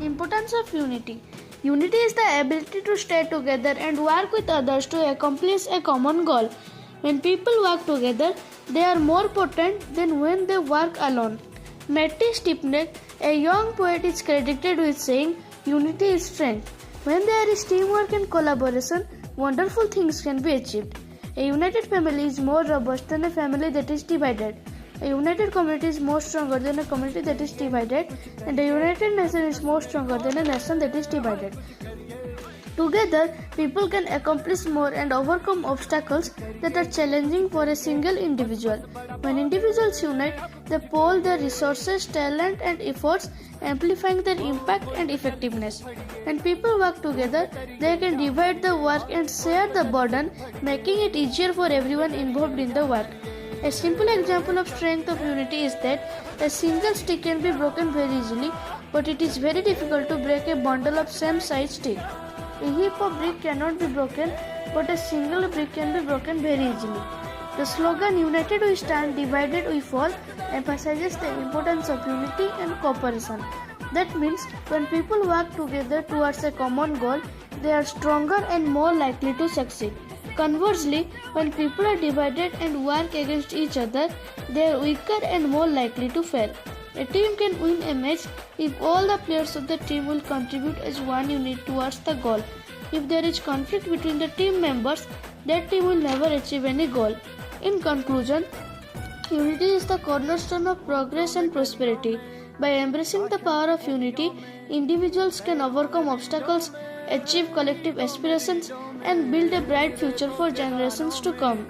Importance of unity. Unity is the ability to stay together and work with others to accomplish a common goal. When people work together, they are more potent than when they work alone. Matty Stipnek, a young poet, is credited with saying, "Unity is strength." When there is teamwork and collaboration, wonderful things can be achieved. A united family is more robust than a family that is divided. A united community is more stronger than a community that is divided, and a united nation is more stronger than a nation that is divided. Together, people can accomplish more and overcome obstacles that are challenging for a single individual. When individuals unite, they pool their resources, talent, and efforts, amplifying their impact and effectiveness. When people work together, they can divide the work and share the burden, making it easier for everyone involved in the work. A simple example of strength of unity is that a single stick can be broken very easily, but it is very difficult to break a bundle of same-sized stick. A heap of brick cannot be broken, but a single brick can be broken very easily. The slogan "United we stand, divided we fall" emphasizes the importance of unity and cooperation. That means when people work together towards a common goal, they are stronger and more likely to succeed. Conversely, when people are divided and work against each other, they are weaker and more likely to fail. A team can win a match if all the players of the team will contribute as one unit towards the goal. If there is conflict between the team members, that team will never achieve any goal. In conclusion, unity is the cornerstone of progress and prosperity. By embracing the power of unity, individuals can overcome obstacles, achieve collective aspirations, and build a bright future for generations to come.